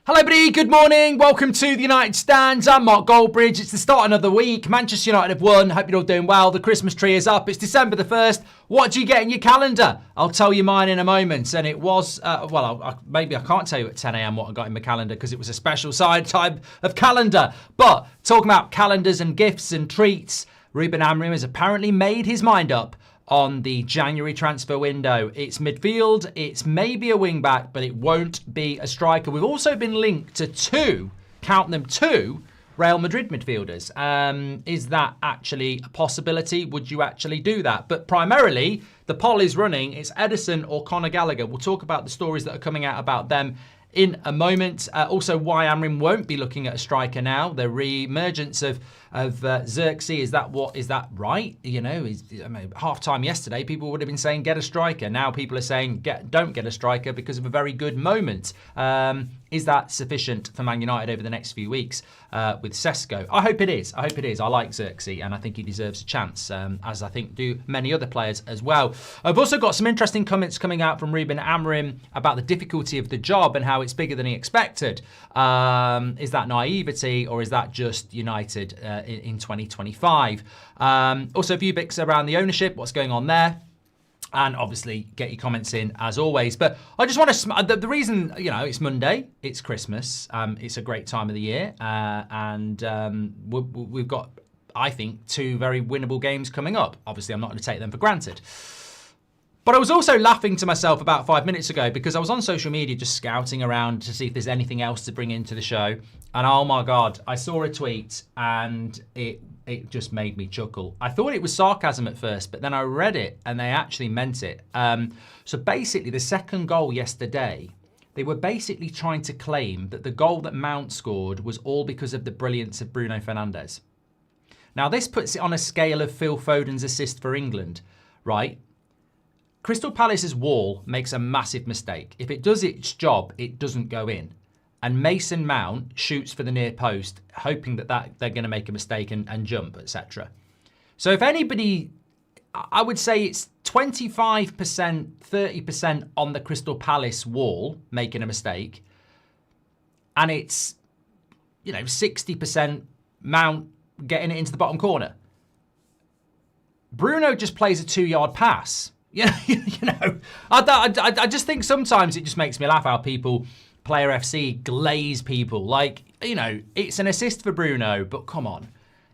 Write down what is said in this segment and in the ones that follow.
Hello everybody, good morning, welcome to the United Stands. I'm Mark Goldbridge. It's the start of another week. Manchester United have won, hope you're all doing well. The Christmas tree is up, it's December the 1st. What do you get in your calendar? I'll tell you mine in a moment. And it was, maybe I can't tell you at 10 a.m. what I got in my calendar because it was a special type of calendar. But talking about calendars and gifts and treats, Ruben Amorim has apparently made his mind up on the January transfer window. It's midfield, it's maybe a wing back, but it won't be a striker. We've also been linked to two Real Madrid midfielders. Is that actually a possibility? Would you actually do that? But primarily, the poll is running. It's Ederson or Conor Gallagher. We'll talk about the stories that are coming out about them in a moment. Also, why Amorim won't be looking at a striker now. The re-emergence of Zirkzee, is that right? You know, half time yesterday, people would have been saying get a striker. Now people are saying don't get a striker because of a very good moment. Is that sufficient for Man United over the next few weeks with Sesko? I hope it is. I like Zirkzee and I think he deserves a chance, as I think do many other players as well. I've also got some interesting comments coming out from Ruben Amorim about the difficulty of the job and how it's bigger than he expected. Is that naivety or is that just United in 2025? Also a few bits around the ownership, what's going on there. And obviously, get your comments in as always. But I just want to, the reason, you know, it's Monday, it's Christmas, it's a great time of the year. We've got, I think, two very winnable games coming up. Obviously, I'm not going to take them for granted. But I was also laughing to myself about 5 minutes ago because I was on social media just scouting around to see if there's anything else to bring into the show. And oh my God, I saw a tweet and it just made me chuckle. I thought it was sarcasm at first, but then I read it and they actually meant it. So basically, the second goal yesterday, they were basically trying to claim that the goal that Mount scored was all because of the brilliance of Bruno Fernandes. Now, this puts it on a scale of Phil Foden's assist for England, right? Crystal Palace's wall makes a massive mistake. If it does its job, it doesn't go in. And Mason Mount shoots for the near post, hoping that they're going to make a mistake and jump, etc. So if anybody, I would say it's 25%, 30% on the Crystal Palace wall making a mistake. And it's, 60% Mount getting it into the bottom corner. Bruno just plays a 2-yard pass. I just think sometimes it just makes me laugh how people, Player FC, glaze people. Like, it's an assist for Bruno, but come on.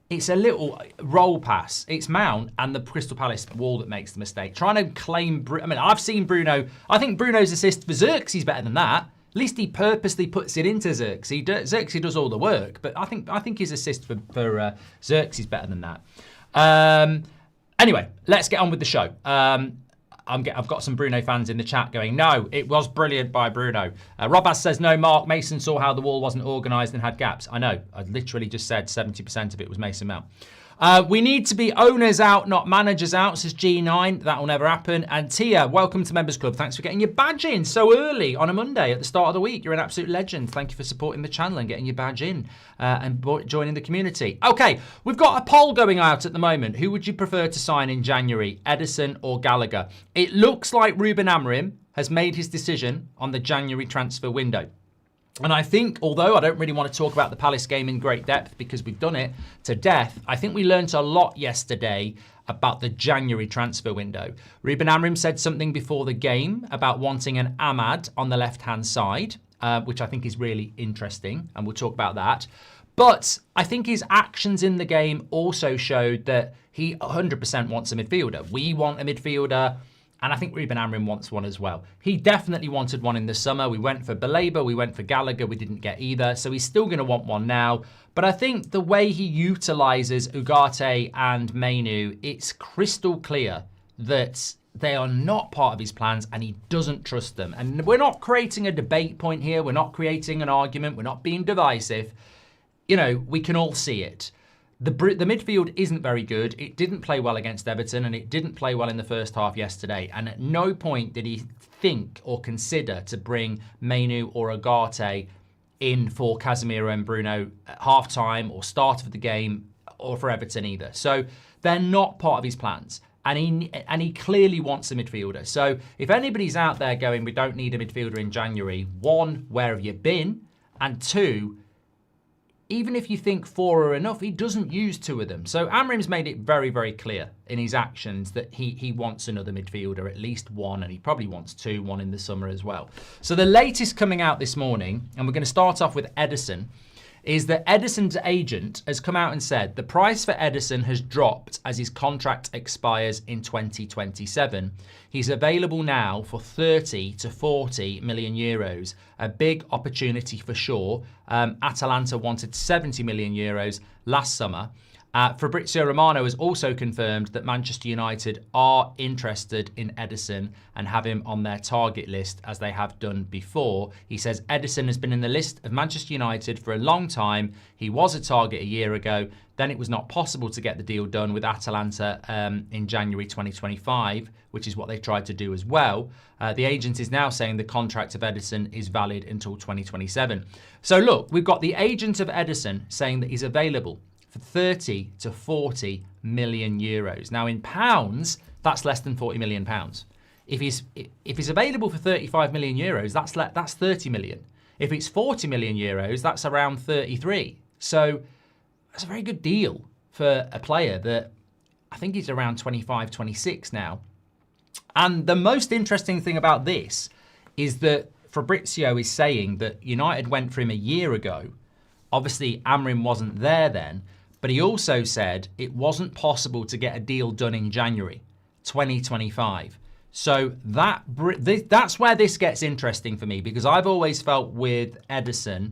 It's a little roll pass. It's Mount and the Crystal Palace wall that makes the mistake. Trying to claim, I've seen Bruno. I think Bruno's assist for Zirkzee is better than that. At least he purposely puts it into Zirkzee. Zirkzee does all the work, but I think his assist for Zirkzee is better than that. Anyway, let's get on with the show. I've got some Bruno fans in the chat going, no, it was brilliant by Bruno. Robas says, no, Mark, Mason saw how the wall wasn't organised and had gaps. I know, I literally just said 70% of it was Mason Mount. We need to be owners out, not managers out, says G9. That will never happen. And Tia, welcome to Members Club. Thanks for getting your badge in so early on a Monday at the start of the week. You're an absolute legend. Thank you for supporting the channel and getting your badge in and joining the community. Okay, we've got a poll going out at the moment. Who would you prefer to sign in January, Ederson or Gallagher? It looks like Ruben Amorim has made his decision on the January transfer window. And I think, although I don't really want to talk about the Palace game in great depth because we've done it to death, I think we learnt a lot yesterday about the January transfer window. Ruben Amorim said something before the game about wanting an Ahmad on the left-hand side, which I think is really interesting, and we'll talk about that. But I think his actions in the game also showed that he 100% wants a midfielder. We want a midfielder. And I think Ruben Amorim wants one as well. He definitely wanted one in the summer. We went for Baleba, we went for Gallagher, we didn't get either. So he's still going to want one now. But I think the way he utilises Ugarte and Manu, it's crystal clear that they are not part of his plans and he doesn't trust them. And we're not creating a debate point here. We're not creating an argument. We're not being divisive. We can all see it. The midfield isn't very good. It didn't play well against Everton and it didn't play well in the first half yesterday. And at no point did he think or consider to bring Manu or Ugarte in for Casemiro and Bruno at half-time or start of the game or for Everton either. So they're not part of his plans. And he clearly wants a midfielder. So if anybody's out there going, we don't need a midfielder in January, one, where have you been? And 2, even if you think 4 are enough, he doesn't use 2 of them. So Amorim's made it very, very clear in his actions that he wants another midfielder, at least 1, and he probably wants 2, 1 in the summer as well. So the latest coming out this morning, and we're going to start off with Ederson, is that Ederson's agent has come out and said the price for Ederson has dropped as his contract expires in 2027. He's available now for 30 to 40 million euros. A big opportunity for sure. Atalanta wanted 70 million euros last summer. Fabrizio Romano has also confirmed that Manchester United are interested in Ederson and have him on their target list as they have done before. He says Ederson has been in the list of Manchester United for a long time. He was a target a year ago. Then it was not possible to get the deal done with Atalanta in January 2025, which is what they tried to do as well. The agent is now saying the contract of Ederson is valid until 2027. So look, we've got the agent of Ederson saying that he's available for 30 to 40 million euros. Now in pounds, that's less than 40 million pounds. If he's available for 35 million euros, that's 30 million. If it's 40 million euros, that's around 33. So that's a very good deal for a player that I think he's around 25, 26 now. And the most interesting thing about this is that Fabrizio is saying that United went for him a year ago. Obviously, Amorim wasn't there then. But he also said it wasn't possible to get a deal done in January 2025. So that's where this gets interesting for me, because I've always felt with Ederson,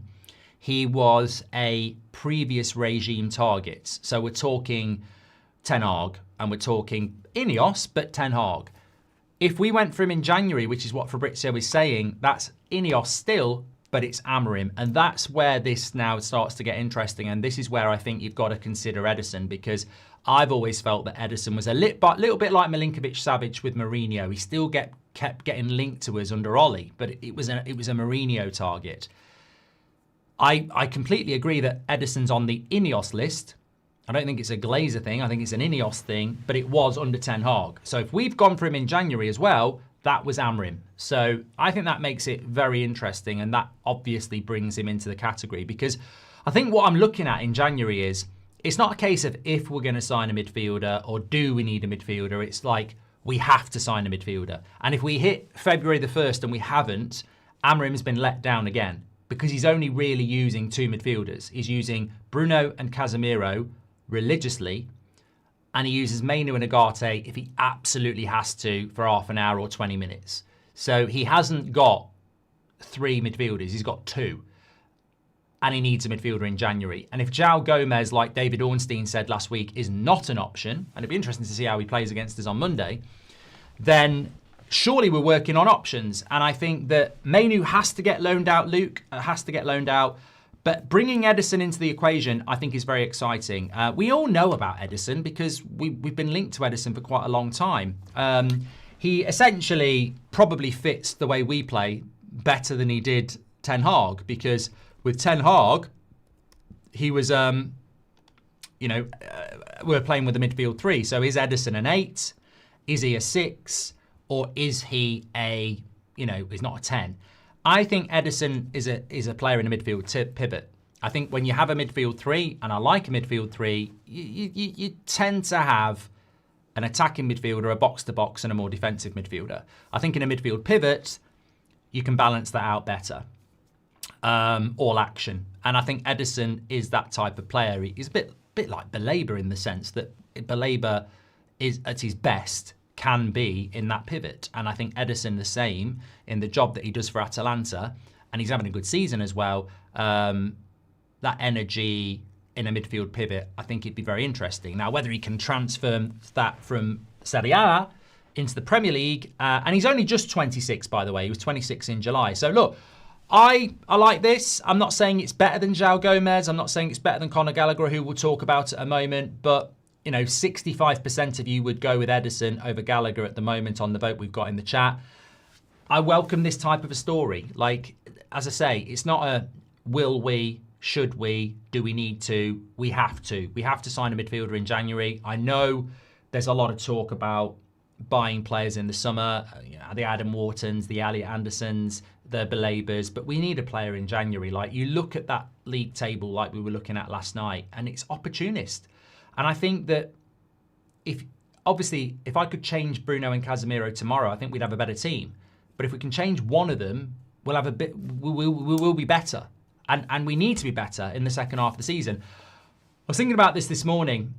he was a previous regime target. So we're talking Ten Hag and we're talking Ineos, but Ten Hag. If we went for him in January, which is what Fabrizio is saying, that's Ineos still, but it's Amorim. And that's where this now starts to get interesting. And this is where I think you've got to consider Ederson, because I've always felt that Ederson was a little bit like Milinkovic-Savic with Mourinho. He still kept getting linked to us under Ollie, but it was a Mourinho target. I completely agree that Ederson's on the Ineos list. I don't think it's a Glazer thing. I think it's an Ineos thing, but it was under Ten Hag. So if we've gone for him in January as well, that was Amorim. So I think that makes it very interesting, and that obviously brings him into the category, because I think what I'm looking at in January is it's not a case of if we're going to sign a midfielder or do we need a midfielder. It's like we have to sign a midfielder. And if we hit February the 1st and we haven't, Amorim's been let down again, because he's only really using 2 midfielders. He's using Bruno and Casemiro religiously, and he uses Mainu and Agate if he absolutely has to for half an hour or 20 minutes. So he hasn't got 3 midfielders, he's got 2. And he needs a midfielder in January. And if João Gomez, like David Ornstein said last week, is not an option, and it'd be interesting to see how he plays against us on Monday, then surely we're working on options. And I think that Mainu has to get loaned out, Luke, has to get loaned out. But bringing Ederson into the equation, I think, is very exciting. We all know about Ederson because we've been linked to Ederson for quite a long time. He essentially probably fits the way we play better than he did Ten Hag, because with Ten Hag, he was, we're playing with a midfield 3. So is Ederson an 8? Is he a 6? Or is he he's not a 10? I think Ederson is a player in a midfield pivot. I think when you have a midfield 3, and I like a midfield 3, you tend to have an attacking midfielder, a box-to-box, and a more defensive midfielder. I think in a midfield pivot, you can balance that out better. All action. And I think Ederson is that type of player. He's a bit like Baleba in the sense that Baleba is at his best can be in that pivot. And I think Ederson the same in the job that he does for Atalanta, and he's having a good season as well. That energy in a midfield pivot, I think it'd be very interesting. Now, whether he can transfer that from Serie A into the Premier League, and he's only just 26, by the way. He was 26 in July. So look, I like this. I'm not saying it's better than João Gomez. I'm not saying it's better than Conor Gallagher, who we'll talk about at a moment, but 65% of you would go with Ederson over Gallagher at the moment on the vote we've got in the chat. I welcome this type of a story. Like, as I say, it's not a will we, should we, do we need to, we have to. We have to sign a midfielder in January. I know there's a lot of talk about buying players in the summer, the Adam Whartons, the Elliot Andersons, the Balebas, but we need a player in January. Like, you look at that league table like we were looking at last night, and it's opportunist. And I think that if I could change Bruno and Casemiro tomorrow, I think we'd have a better team. But if we can change one of them, we will be better. And we need to be better in the second half of the season. I was thinking about this morning.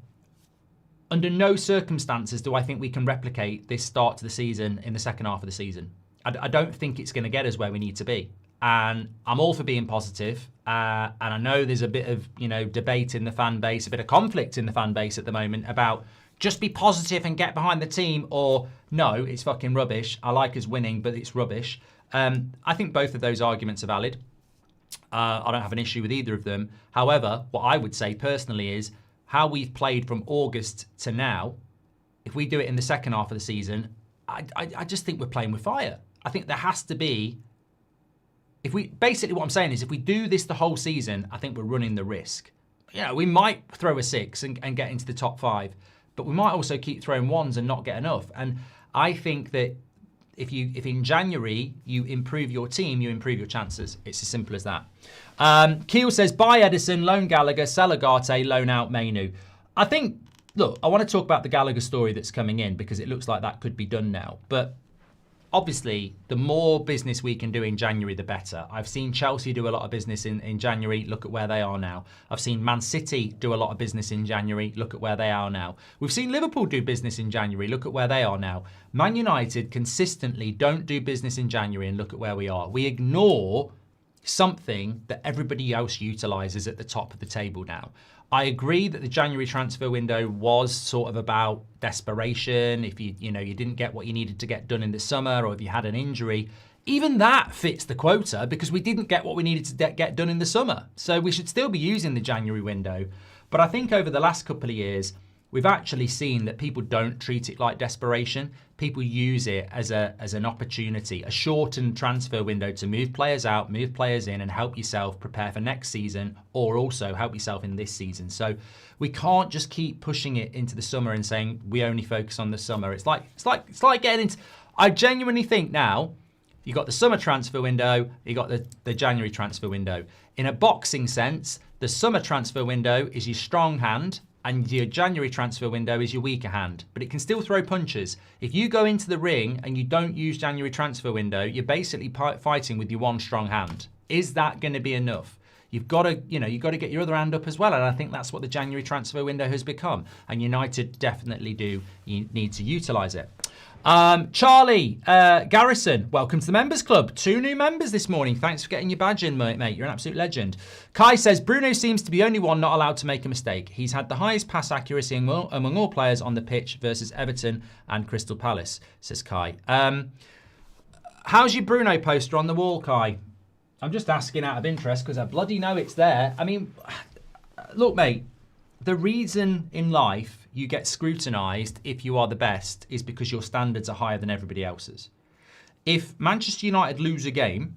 Under no circumstances do I think we can replicate this start to the season in the second half of the season. I don't think it's going to get us where we need to be. And I'm all for being positive. And I know there's a bit of, debate in the fan base, a bit of conflict in the fan base at the moment about just be positive and get behind the team, or no, it's fucking rubbish. I like us winning, but it's rubbish. I think both of those arguments are valid. I don't have an issue with either of them. However, what I would say personally is how we've played from August to now. If we do it in the second half of the season, I just think we're playing with fire. I think there has to be, basically what I'm saying is if we do this the whole season, I think we're running the risk. We might throw a 6 and get into the top 5, but we might also keep throwing 1s and not get enough. And I think that if in January you improve your team, you improve your chances. It's as simple as that. Keel says, buy Ederson, loan Gallagher, sell Ugarte, loan out Mainu. I think, look, I want to talk about the Gallagher story that's coming in because it looks like that could be done now. But obviously, the more business we can do in January, the better. I've seen Chelsea do a lot of business in January. Look at where they are now. I've seen Man City do a lot of business in January. Look at where they are now. We've seen Liverpool do business in January. Look at where they are now. Man United consistently don't do business in January, and look at where we are. We ignore something that everybody else utilises at the top of the table now. I agree that the January transfer window was sort of about desperation. If you didn't get what you needed to get done in the summer, or if you had an injury, even that fits the quota because we didn't get what we needed to get done in the summer. So we should still be using the January window. But I think over the last couple of years, we've actually seen that people don't treat it like desperation. People use it as an opportunity, a shortened transfer window to move players out, move players in, and help yourself prepare for next season, or also help yourself in this season. So we can't just keep pushing it into the summer and saying we only focus on the summer. It's like getting into. I genuinely think now you got the summer transfer window, you got the January transfer window. In a boxing sense, the summer transfer window is your strong hand, and your January transfer window is your weaker hand, but it can still throw punches. If you go into the ring and you don't use January transfer window, you're basically fighting with your one strong hand. Is that going to be enough? You've got to get your other hand up as well, and I think that's what the January transfer window has become. And United definitely you need to utilise it. Charlie Garrison, welcome to the members club. 2 new members this morning. Thanks for getting your badge in, mate. You're an absolute legend. Kai says, Bruno seems to be the only one not allowed to make a mistake. He's had the highest pass accuracy among all players on the pitch versus Everton and Crystal Palace, says Kai. How's your Bruno poster on the wall, Kai? I'm just asking out of interest because I bloody know it's there. I mean, look, mate, the reason in life you get scrutinised if you are the best is because your standards are higher than everybody else's. If Manchester United lose a game,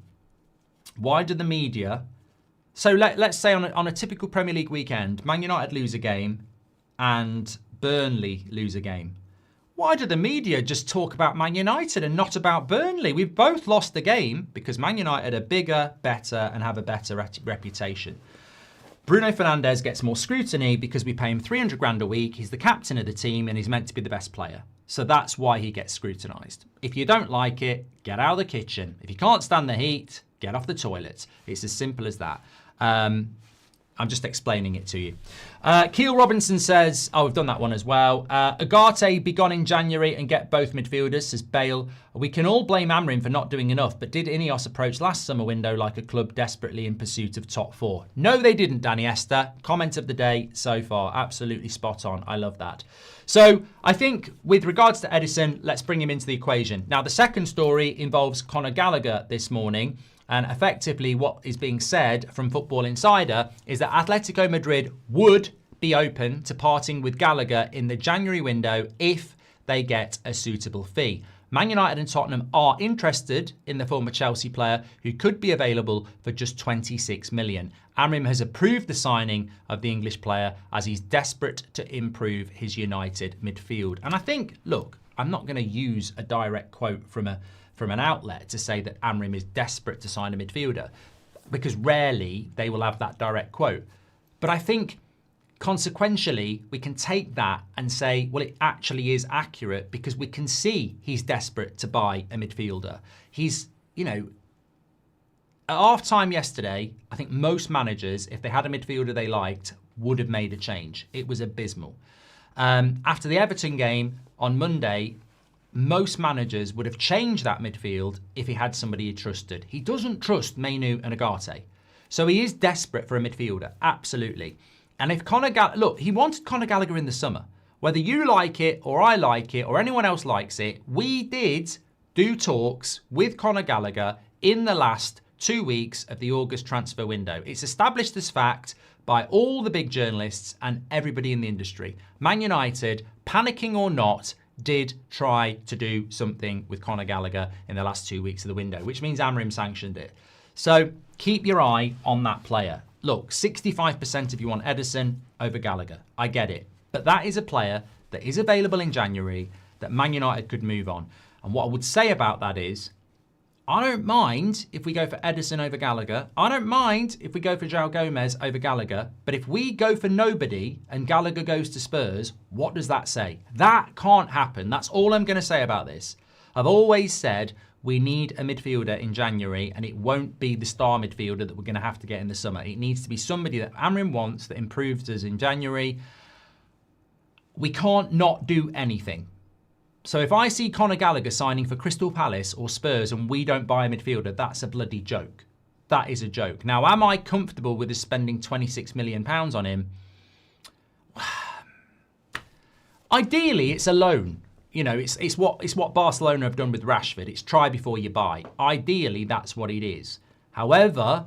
why do the media... So let's say on a typical Premier League weekend, Man United lose a game and Burnley lose a game. Why do the media just talk about Man United and not about Burnley? We've both lost the game because Man United are bigger, better, and have a better reputation. Bruno Fernandes gets more scrutiny because we pay him 300 grand a week. He's the captain of the team and he's meant to be the best player. So that's why he gets scrutinised. If you don't like it, get out of the kitchen. If you can't stand the heat, get off the toilet. It's as simple as that. I'm just explaining it to you. Keel Robinson says, we've done that one as well. Ugarte be gone in January and get both midfielders, says Bale. We can all blame Amorim for not doing enough, but did Ineos approach last summer window like a club desperately in pursuit of top 4? No, they didn't, Danny Esther. Comment of the day so far. Absolutely spot on. I love that. So I think with regards to Ederson, let's bring him into the equation. Now, the second story involves Conor Gallagher this morning. And effectively what is being said from Football Insider is that Atletico Madrid would be open to parting with Gallagher in the January window if they get a suitable fee. Man United and Tottenham are interested in the former Chelsea player who could be available for just 26 million. Amorim has approved the signing of the English player as he's desperate to improve his United midfield. And I think, look, I'm not going to use a direct quote from from an outlet to say that Amorim is desperate to sign a midfielder, because rarely they will have that direct quote. But I think consequentially, we can take that and say, well, it actually is accurate because we can see he's desperate to buy a midfielder. He's, at half-time yesterday, I think most managers, if they had a midfielder they liked, would have made a change. It was abysmal. After the Everton game on Monday, most managers would have changed that midfield if he had somebody he trusted. He doesn't trust Mainu and Agate. So he is desperate for a midfielder, absolutely. And if look, he wanted Conor Gallagher in the summer. Whether you like it or I like it or anyone else likes it, we did do talks with Conor Gallagher in the last 2 weeks of the August transfer window. It's established as fact by all the big journalists and everybody in the industry. Man United, panicking or not, did try to do something with Conor Gallagher in the last 2 weeks of the window, which means Amorim sanctioned it. So keep your eye on that player. Look, 65% of you want Ederson over Gallagher. I get it. But that is a player that is available in January that Man United could move on. And what I would say about that is, I don't mind if we go for Ederson over Gallagher. I don't mind if we go for João Gomez over Gallagher. But if we go for nobody and Gallagher goes to Spurs, what does that say? That can't happen. That's all I'm going to say about this. I've always said we need a midfielder in January, and it won't be the star midfielder that we're going to have to get in the summer. It needs to be somebody that Amorim wants, that improves us in January. We can't not do anything. So if I see Conor Gallagher signing for Crystal Palace or Spurs and we don't buy a midfielder, that's a bloody joke. That is a joke. Now, am I comfortable with us spending £26 million on him? Ideally, it's a loan. It's what Barcelona have done with Rashford. It's try before you buy. Ideally, that's what it is. However,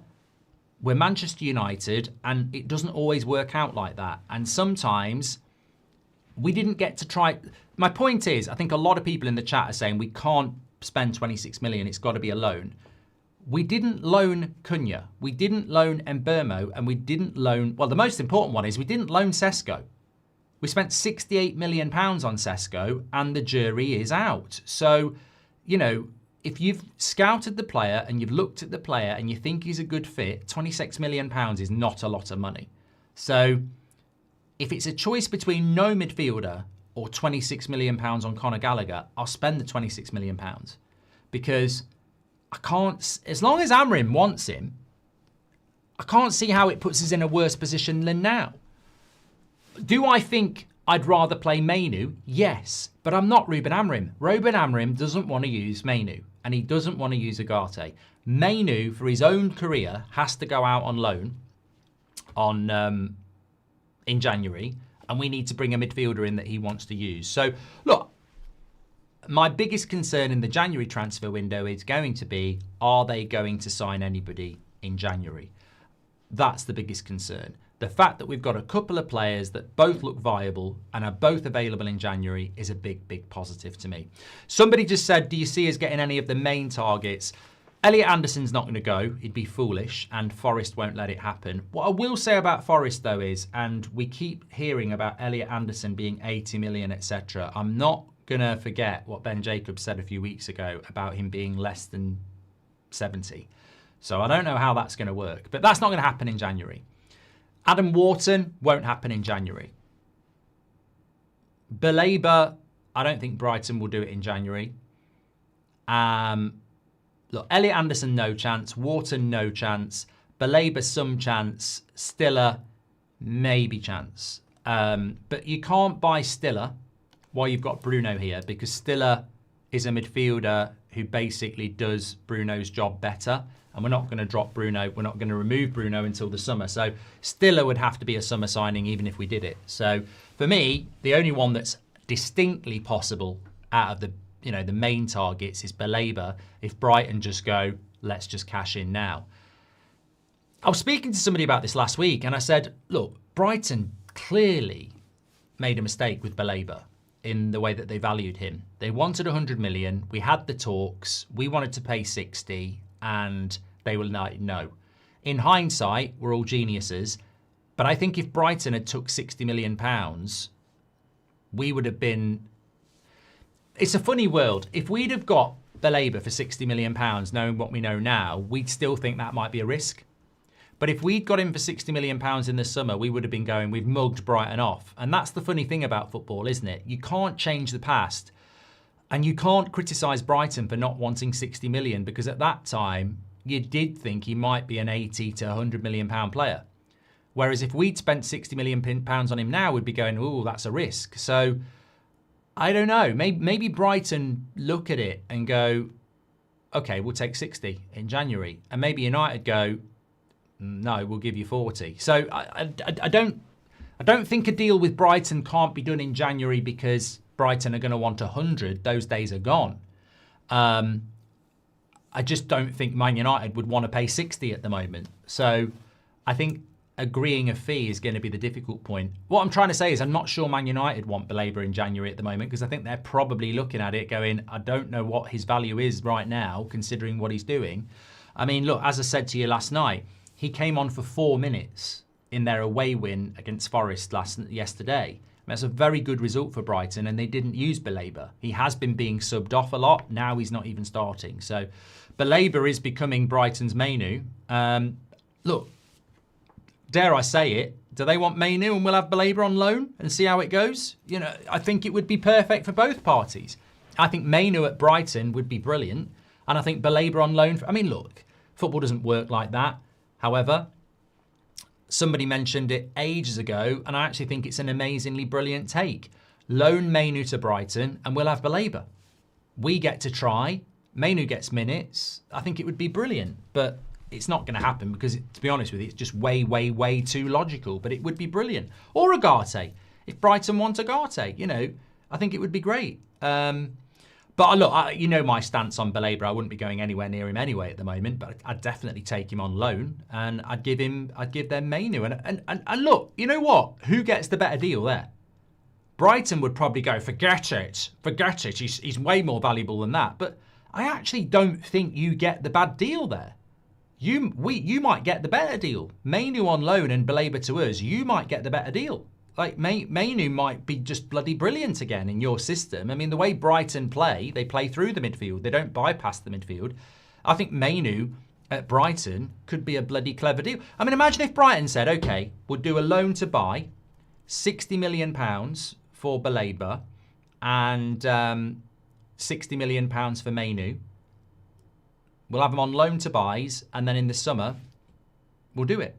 we're Manchester United, and it doesn't always work out like that. And sometimes we didn't get to try. My point is, I think a lot of people in the chat are saying we can't spend 26 million. It's got to be a loan. We didn't loan Cunha. We didn't loan Mbeumo, and we didn't loan. Well, the most important one is we didn't loan Sesko. We spent £68 million on Sesko, and the jury is out. So, if you've scouted the player and you've looked at the player and you think he's a good fit, £26 million is not a lot of money. So, if it's a choice between no midfielder or £26 million on Conor Gallagher, I'll spend the £26 million. Because I can't, as long as Amorim wants him, I can't see how it puts us in a worse position than now. Do I think I'd rather play Mainu? Yes, but I'm not Ruben Amorim. Ruben Amorim doesn't want to use Mainu, and he doesn't want to use Agate. Mainu, for his own career, has to go out on loan in January, and we need to bring a midfielder in that he wants to use. So, look, my biggest concern in the January transfer window is going to be, are they going to sign anybody in January? That's the biggest concern. The fact that we've got a couple of players that both look viable and are both available in January is a big, big positive to me. Somebody just said, do you see us getting any of the main targets? Elliot Anderson's not going to go. He'd be foolish, and Forest won't let it happen. What I will say about Forest, though, is, and we keep hearing about Elliot Anderson being 80 million, etc. I'm not going to forget what Ben Jacobs said a few weeks ago about him being less than 70. So I don't know how that's going to work, but that's not going to happen in January. Adam Wharton won't happen in January. Baleba, I don't think Brighton will do it in January. Look, Elliot Anderson, no chance. Wharton, no chance. Baleba, some chance. Stiller, maybe chance. But you can't buy Stiller while you've got Bruno here, because Stiller is a midfielder who basically does Bruno's job better. And we're not going to drop Bruno. We're not going to remove Bruno until the summer. So Stiller would have to be a summer signing even if we did it. So for me, the only one that's distinctly possible out of the main targets is Baleba. If Brighton just go, let's just cash in now. I was speaking to somebody about this last week, and I said, look, Brighton clearly made a mistake with Baleba in the way that they valued him. They wanted 100 million. We had the talks. We wanted to pay 60, and they were like, no. In hindsight, we're all geniuses. But I think if Brighton had took £60 million, we would have been... It's a funny world. If we'd have got Baleba for £60 million, knowing what we know now, we'd still think that might be a risk. But if we'd got him for £60 million in the summer, we would have been going, we've mugged Brighton off. And that's the funny thing about football, isn't it? You can't change the past. And you can't criticise Brighton for not wanting 60 million, because at that time, you did think he might be an 80 to £100 million player. Whereas if we'd spent £60 million on him now, we'd be going, oh, that's a risk. So, I don't know. Maybe Brighton look at it and go, okay, we'll take 60 in January. And maybe United go, no, we'll give you 40. So I don't think a deal with Brighton can't be done in January because Brighton are going to want 100. Those days are gone. I just don't think Man United would want to pay 60 at the moment. So I think agreeing a fee is going to be the difficult point. What I'm trying to say is I'm not sure Man United want Baleba in January at the moment, because I think they're probably looking at it going, I don't know what his value is right now, considering what he's doing. I mean, look, as I said to you last night, he came on for 4 minutes in their away win against Forest yesterday. That's a very good result for Brighton, and they didn't use Baleba. He has been being subbed off a lot. Now he's not even starting. So Baleba is becoming Brighton's Mainu. Look, dare I say it, do they want Mainu and we'll have Baleba on loan and see how it goes? You know, I think it would be perfect for both parties. I think Mainu at Brighton would be brilliant, and I think Baleba on loan. I mean, look, football doesn't work like that. However, somebody mentioned it ages ago, and I actually think it's an amazingly brilliant take. Loan Mainu to Brighton, and we'll have Baleba. We get to try. Mainu gets minutes. I think it would be brilliant, but it's not going to happen because, to be honest with you, it's just way, way, way too logical. But it would be brilliant. Or Agate. If Brighton want Agate, you know, I think it would be great. But look, you know my stance on Baleba. I wouldn't be going anywhere near him anyway at the moment, but I'd definitely take him on loan, and I'd give them Mainu. And look, you know what? Who gets the better deal there? Brighton would probably go, forget it. He's way more valuable than that. But I actually don't think you get the bad deal there. You might get the better deal. Mainu on loan and Baleba to us, you might get the better deal. Like, Mainu might be just bloody brilliant again in your system. I mean, the way Brighton play, they play through the midfield. They don't bypass the midfield. I think Mainu at Brighton could be a bloody clever deal. I mean, imagine if Brighton said, okay, we'll do a loan to buy, £60 million for Baleba and £60 million for Mainu. We'll have them on loan to buys, and then in the summer, we'll do it.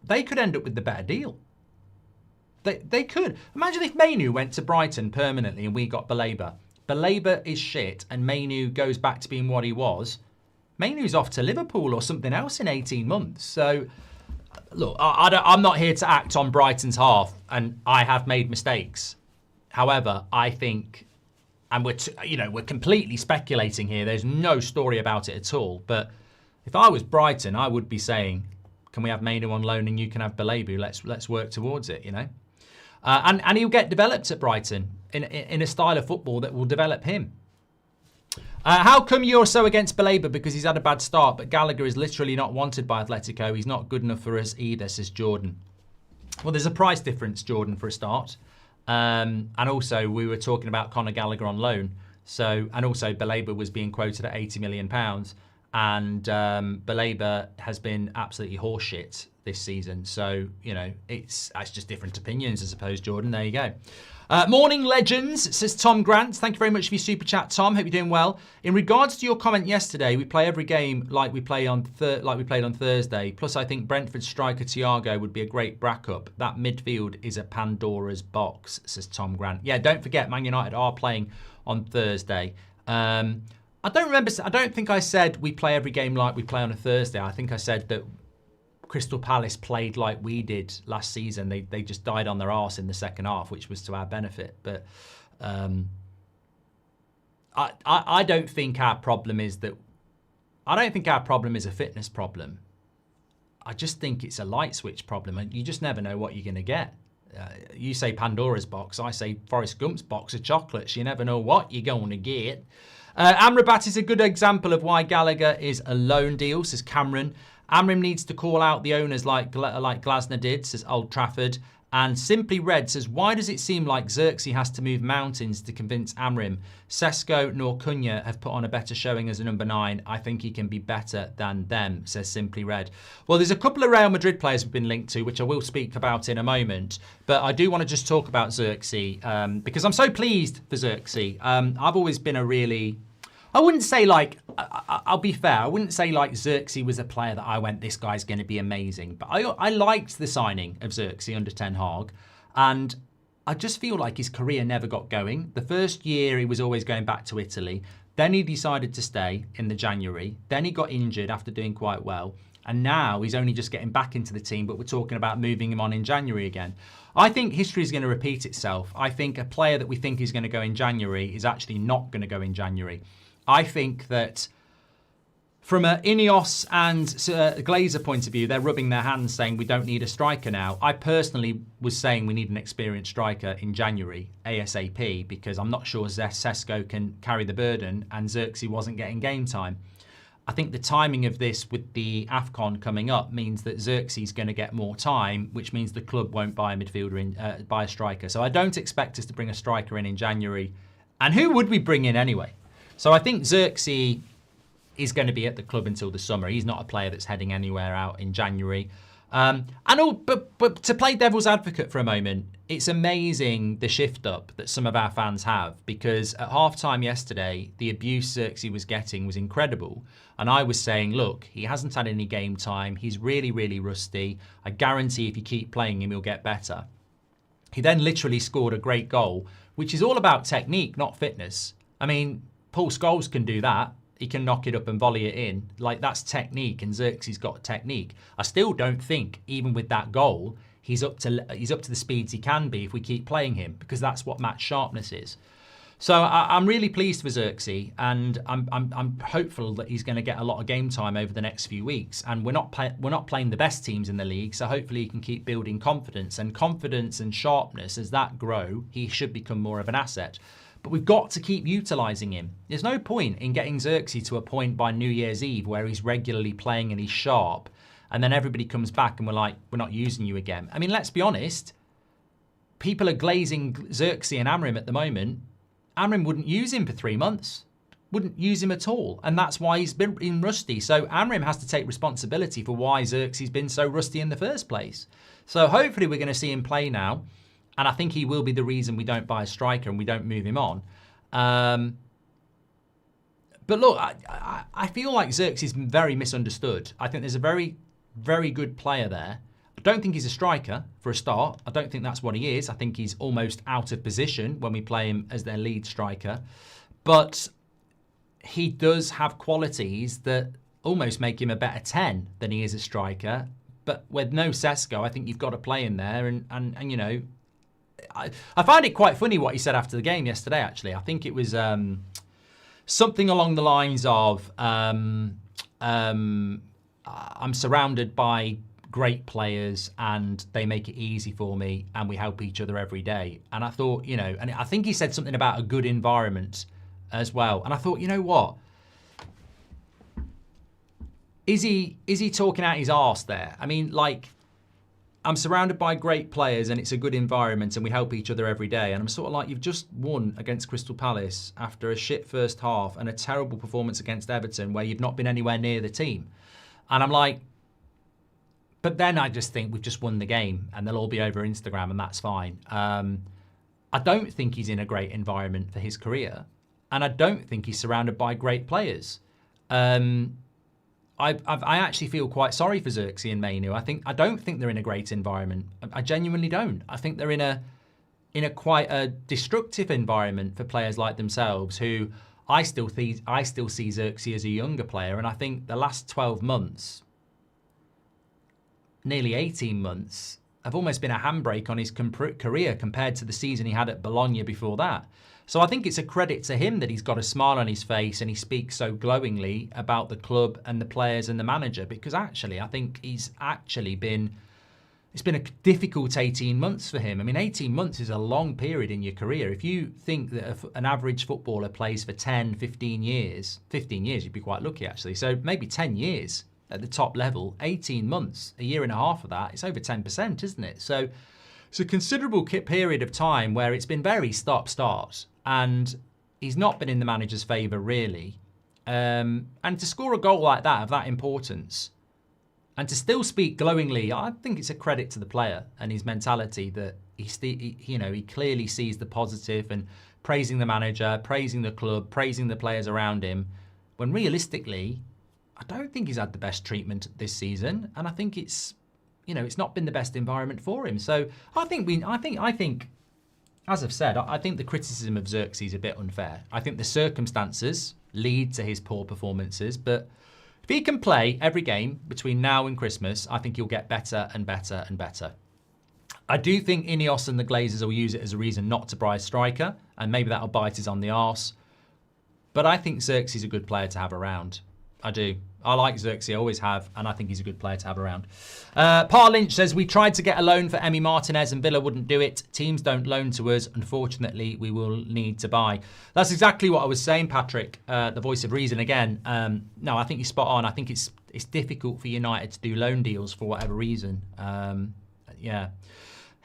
They could end up with the better deal. They could. Imagine if Mainu went to Brighton permanently and we got Baleba. Baleba is shit and Mainu goes back to being what he was. Mainu's off to Liverpool or something else in 18 months. So, look, I'm not here to act on Brighton's half, and I have made mistakes. However, I think, and we're completely speculating here. There's no story about it at all. But if I was Brighton, I would be saying, can we have Mainu on loan and you can have Baleba? Let's work towards it, you know. And he'll get developed at Brighton in a style of football that will develop him. How come you're so against Baleba? Because he's had a bad start, but Gallagher is literally not wanted by Atletico. He's not good enough for us either, says Jordan. Well, there's a price difference, Jordan, for a start. And also, we were talking about Conor Gallagher on loan. And also, Baleba was being quoted at £80 million. And Baleba has been absolutely horseshit this season. So, you know, it's just different opinions, I suppose, Jordan. There you go. Morning legends, says Tom Grant. Thank you very much for your super chat, Tom. Hope you're doing well. In regards to your comment yesterday, we play every game like we played on Thursday. Plus, I think Brentford striker Thiago would be a great backup. That midfield is a Pandora's box, says Tom Grant. Yeah, don't forget, Man United are playing on Thursday. I don't think I said we play every game like we play on a Thursday. I think I said that Crystal Palace played like we did last season. They just died on their arse in the second half, which was to our benefit. But I don't think our problem is that. I don't think our problem is a fitness problem. I just think it's a light switch problem, and you just never know what you're going to get. You say Pandora's box, I say Forrest Gump's box of chocolates. You never know what you're going to get. Amrabat is a good example of why Gallagher is a loan deal, says Cameron. Amorim needs to call out the owners like Glasner did, says Old Trafford. And Simply Red says, why does it seem like Zirkzee has to move mountains to convince Amorim? Sesko nor Cunha have put on a better showing as a number 9. I think he can be better than them, says Simply Red. Well, there's a couple of Real Madrid players we've been linked to, which I will speak about in a moment. But I do want to just talk about Zirkzee because I'm so pleased for Zirkzee. I've always been a really... I wouldn't say like, I'll be fair, I wouldn't say like Zirkzee was a player that I went, this guy's going to be amazing. But I liked the signing of Zirkzee under Ten Hag. And I just feel like his career never got going. The first year he was always going back to Italy. Then he decided to stay in the January. Then he got injured after doing quite well. And now he's only just getting back into the team, but we're talking about moving him on in January again. I think history is going to repeat itself. I think a player that we think is going to go in January is actually not going to go in January. I think that from an Ineos and Glazer point of view, they're rubbing their hands saying we don't need a striker now. I personally was saying we need an experienced striker in January, ASAP, because I'm not sure Sesko can carry the burden and Zirkzee wasn't getting game time. I think the timing of this with the AFCON coming up means that Zirkzee's going to get more time, which means the club won't buy a midfielder, buy a striker. So I don't expect us to bring a striker in January. And who would we bring in anyway? So I think Zirkzee is going to be at the club until the summer. He's not a player that's heading anywhere out in January. But to play devil's advocate for a moment, it's amazing the shift up that some of our fans have, because at halftime yesterday, the abuse Zirkzee was getting was incredible. And I was saying, look, he hasn't had any game time. He's really, really rusty. I guarantee if you keep playing him, he'll get better. He then literally scored a great goal, which is all about technique, not fitness. I mean, Paul Scholes can do that. He can knock it up and volley it in. Like, that's technique, and Zirkzee's got technique. I still don't think, even with that goal, he's up to the speeds he can be if we keep playing him, because that's what match sharpness is. So I'm really pleased for Zirkzee, and I'm hopeful that he's going to get a lot of game time over the next few weeks. And we're not playing the best teams in the league, so hopefully he can keep building confidence and sharpness. As that grow, he should become more of an asset. But we've got to keep utilising him. There's no point in getting Zirkzee to a point by New Year's Eve where he's regularly playing and he's sharp, and then everybody comes back and we're like, we're not using you again. I mean, let's be honest. People are glazing Zirkzee and Amorim at the moment. Amorim wouldn't use him for 3 months. Wouldn't use him at all. And that's why he's been rusty. So Amorim has to take responsibility for why Zirkzee's been so rusty in the first place. So hopefully we're going to see him play now. And I think he will be the reason we don't buy a striker and we don't move him on. But look, I feel like Zirkzee's very misunderstood. I think there's a very, very good player there. I don't think he's a striker, for a start. I don't think that's what he is. I think he's almost out of position when we play him as their lead striker. But he does have qualities that almost make him a better 10 than he is a striker. But with no Sesko, I think you've got to play him there. And you know, I find it quite funny what he said after the game yesterday, actually. I think it was something along the lines of, I'm surrounded by great players and they make it easy for me and we help each other every day. And I thought, you know, and I think he said something about a good environment as well. And I thought, you know what? Is he talking out his arse there? I mean, like, I'm surrounded by great players and it's a good environment and we help each other every day. And I'm sort of like, you've just won against Crystal Palace after a shit first half and a terrible performance against Everton where you've not been anywhere near the team. And I'm like, but then I just think we've just won the game and they'll all be over Instagram and that's fine. I don't think he's in a great environment for his career. And I don't think he's surrounded by great players. I actually feel quite sorry for Zirkzee and Mainu. I don't think they're in a great environment. I genuinely don't. I think they're in a quite a destructive environment for players like themselves, who I still see Zirkzee as a younger player, and I think the last 12 months, nearly 18 months, have almost been a handbrake on his career compared to the season he had at Bologna before that. So I think it's a credit to him that he's got a smile on his face and he speaks so glowingly about the club and the players and the manager, because actually I think it's been a difficult 18 months for him. I mean, 18 months is a long period in your career. If you think that an average footballer plays for 10, 15 years, you'd be quite lucky actually. So maybe 10 years at the top level, 18 months, a year and a half of that, it's over 10%, isn't it? So It's a considerable period of time where it's been very stop-start, and he's not been in the manager's favour, really. And to score a goal like that, of that importance, and to still speak glowingly, I think it's a credit to the player and his mentality that he clearly sees the positive and praising the manager, praising the club, praising the players around him, when realistically, I don't think he's had the best treatment this season, and I think it's not been the best environment for him. So I think, as I've said, I think the criticism of Zirkzee is a bit unfair. I think the circumstances lead to his poor performances, but if he can play every game between now and Christmas, I think he'll get better and better and better. I do think Ineos and the Glazers will use it as a reason not to buy a striker, and maybe that'll bite us on the arse. But I think Zirkzee's a good player to have around. I do. I like Zirkzee, I always have, and I think he's a good player to have around. Par Lynch says, we tried to get a loan for Emi Martinez and Villa wouldn't do it. Teams don't loan to us. Unfortunately, we will need to buy. That's exactly what I was saying, Patrick, the voice of reason again. No, I think you're spot on. I think it's difficult for United to do loan deals for whatever reason. Yeah.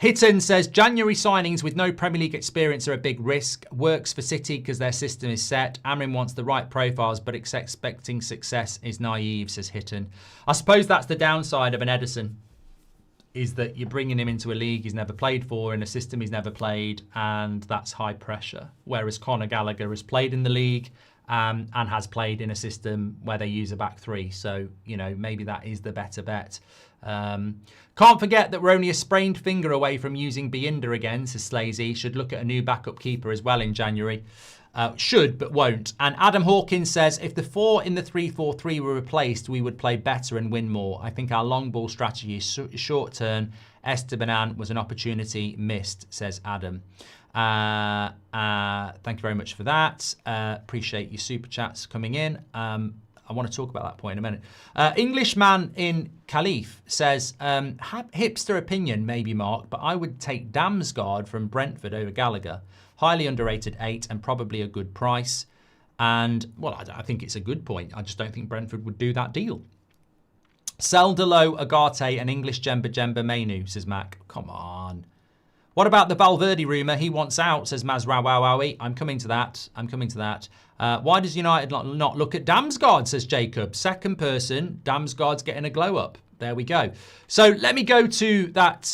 Hitton says, January signings with no Premier League experience are a big risk. Works for City because their system is set. Amorim wants the right profiles, but expecting success is naive, says Hitton. I suppose that's the downside of an Ederson, is that you're bringing him into a league he's never played for, in a system he's never played, and that's high pressure. Whereas Conor Gallagher has played in the league and has played in a system where they use a back three. So, maybe that is the better bet. Can't forget that we're only a sprained finger away from using Binder again, says Slazy. Should look at a new backup keeper as well in January. Should, but won't. And Adam Hawkins says, if the 4 in the 3-4-3 were replaced, we would play better and win more. I think our long ball strategy is short turn. Estebanan was an opportunity missed, says Adam. Thank you very much for that. Appreciate your super chats coming in. I want to talk about that point in a minute. Englishman in Caliph says, hipster opinion, maybe, Mark, but I would take Damsgaard from Brentford over Gallagher. Highly underrated 8 and probably a good price. And, well, I think it's a good point. I just don't think Brentford would do that deal. Seldalo, Agate and English Jemba Menu, says Mac. Come on. What about the Valverde rumour? He wants out, says Mazrawowi. I'm coming to that. Why does United not look at Damsgaard, says Jacob. Second person, Damsgaard's getting a glow up. There we go. So let me go to that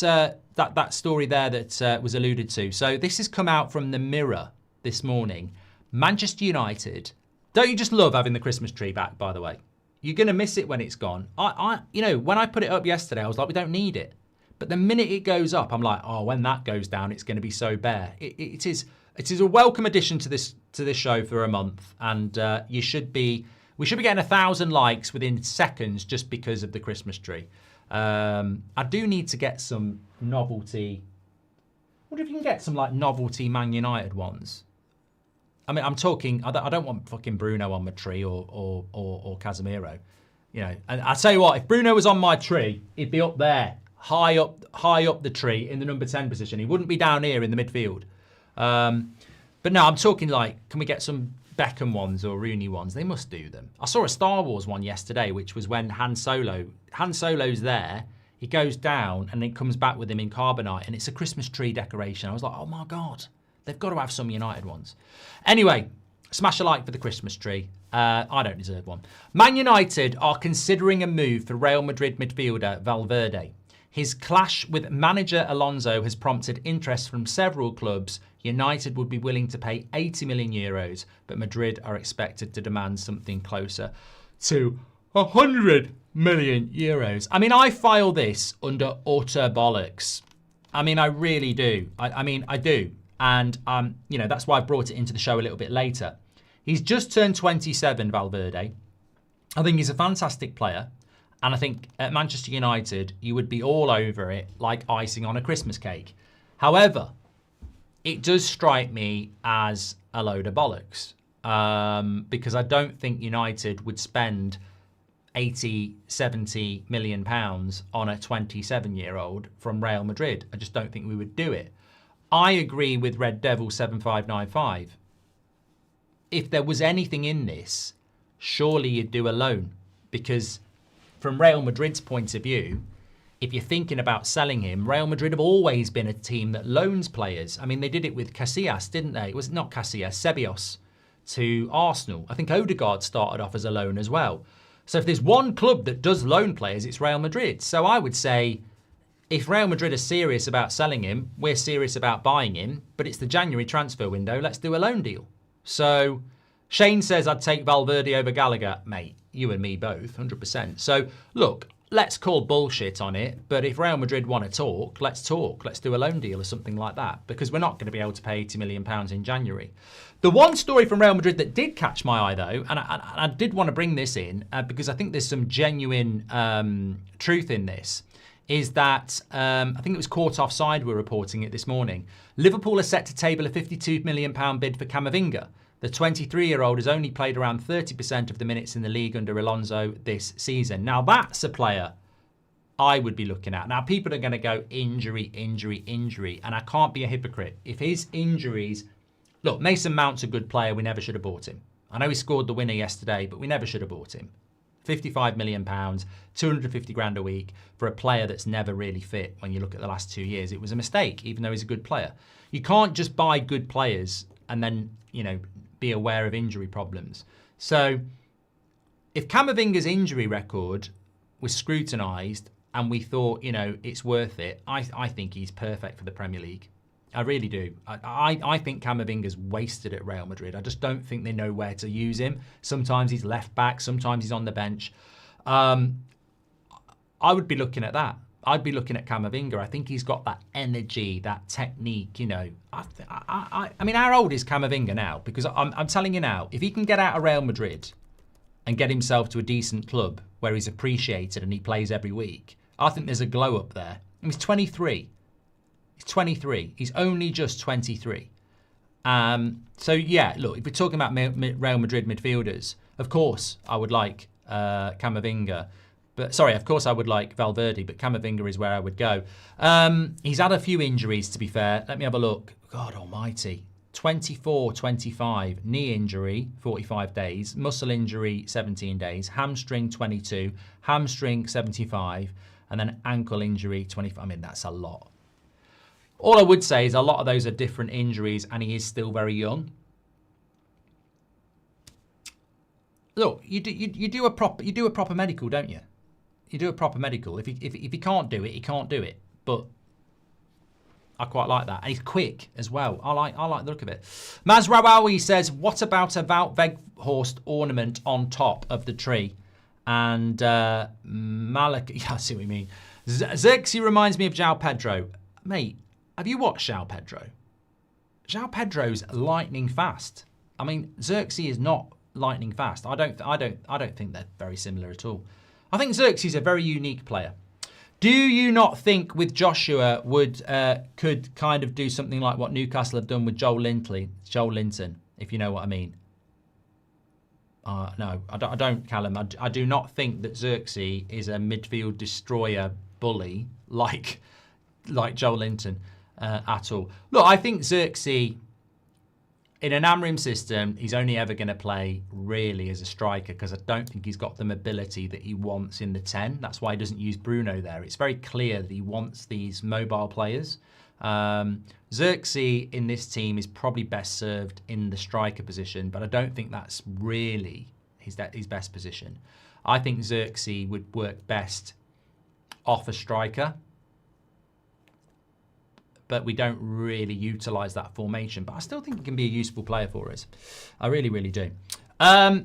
story there that was alluded to. So this has come out from the Mirror this morning. Manchester United. Don't you just love having the Christmas tree back, by the way? You're going to miss it when it's gone. When I put it up yesterday, I was like, we don't need it. But the minute it goes up, I'm like, oh, when that goes down, it's going to be so bare. It is a welcome addition to this show for a month, and we should be getting 1,000 likes within seconds just because of the Christmas tree. I do need to get some novelty. What if you can get some like novelty Man United ones? I mean, I'm talking. I don't want fucking Bruno on my tree or Casemiro, And I tell you what, if Bruno was on my tree, he'd be up there. High up the tree in the number 10 position. He wouldn't be down here in the midfield. But no, I'm talking like, can we get some Beckham ones or Rooney ones? They must do them. I saw a Star Wars one yesterday, which was when Han Solo's there. He goes down and it comes back with him in carbonite, and it's a Christmas tree decoration. I was like, oh my God, they've got to have some United ones. Anyway, smash a like for the Christmas tree. I don't deserve one. Man United are considering a move for Real Madrid midfielder Valverde. His clash with manager Alonso has prompted interest from several clubs. United would be willing to pay 80 million euros, but Madrid are expected to demand something closer to 100 million euros. I mean, I file this under utter bollocks. I mean, I really do. I do. And, that's why I brought it into the show a little bit later. He's just turned 27, Valverde. I think he's a fantastic player. And I think at Manchester United, you would be all over it like icing on a Christmas cake. However, it does strike me as a load of bollocks because I don't think United would spend 80, 70 million pounds on a 27-year-old from Real Madrid. I just don't think we would do it. I agree with Red Devil 7595. If there was anything in this, surely you'd do a loan because from Real Madrid's point of view, if you're thinking about selling him, Real Madrid have always been a team that loans players. I mean, they did it with Casillas, didn't they? It was not Casillas, Ceballos to Arsenal. I think Odegaard started off as a loan as well. So if there's one club that does loan players, it's Real Madrid. So I would say if Real Madrid are serious about selling him, we're serious about buying him, but it's the January transfer window, let's do a loan deal. So Shane says I'd take Valverde over Gallagher. Mate, you and me both, 100%. So look, let's call bullshit on it, but if Real Madrid want to talk, let's talk. Let's do a loan deal or something like that, because we're not going to be able to pay £80 million in January. The one story from Real Madrid that did catch my eye, though, and I did want to bring this in because I think there's some genuine truth in this, is that I think it was Caught Offside were reporting it this morning. Liverpool are set to table a £52 million bid for Camavinga. The 23-year-old has only played around 30% of the minutes in the league under Alonso this season. Now, that's a player I would be looking at. Now, people are going to go injury, injury, injury, and I can't be a hypocrite. If his injuries... Look, Mason Mount's a good player. We never should have bought him. I know he scored the winner yesterday, but we never should have bought him. £55 million, 250 grand a week for a player that's never really fit when you look at the last 2 years. It was a mistake, even though he's a good player. You can't just buy good players and then, you know, be aware of injury problems. So if Camavinga's injury record was scrutinised and we thought, you know, it's worth it, I think he's perfect for the Premier League. I really do. I think Camavinga's wasted at Real Madrid. I just don't think they know where to use him. Sometimes he's left back, sometimes he's on the bench. I would be looking at that. I'd be looking at Camavinga. I think he's got that energy, that technique, you know. I mean, how old is Camavinga now? Because I'm telling you now, if he can get out of Real Madrid and get himself to a decent club where he's appreciated and he plays every week, I think there's a glow up there. And he's 23. He's 23. He's only just 23. So, yeah, look, if we're talking about Real Madrid midfielders, of course I would like Camavinga. But sorry, of course I would like Valverde, but Camavinga is where I would go. He's had a few injuries, to be fair. Let me have a look. God almighty. 24, 25, knee injury, 45 days, muscle injury, 17 days, hamstring, 22, hamstring, 75, and then ankle injury, 25. I mean, that's a lot. All I would say is a lot of those are different injuries, and he is still very young. Look, you do a proper medical, don't you? You do a proper medical. If he can't do it, he can't do it. But I quite like that, and he's quick as well. I like the look of it. Mazraoui says, "What about a Wout Weghorst ornament on top of the tree?" And Malik, yeah, I see what you mean. Zirkzee reminds me of João Pedro, mate. Have you watched João Pedro? João Pedro's lightning fast. I mean, Zirkzee is not lightning fast. I don't think they're very similar at all. I think Zirkzee's a very unique player. Do you not think with Joshua could kind of do something like what Newcastle have done with Joel Linton, if you know what I mean? No, I don't, Callum. I do not think that Zirkzee is a midfield destroyer bully like Joel Linton at all. Look, I think Zirkzee, in an Amorim system, he's only ever going to play really as a striker because I don't think he's got the mobility that he wants in the 10. That's why he doesn't use Bruno there. It's very clear that he wants these mobile players. Zirkzee in this team is probably best served in the striker position, but I don't think that's really his best position. I think Zirkzee would work best off a striker, but we don't really utilise that formation. But I still think he can be a useful player for us. I really, really do. I'll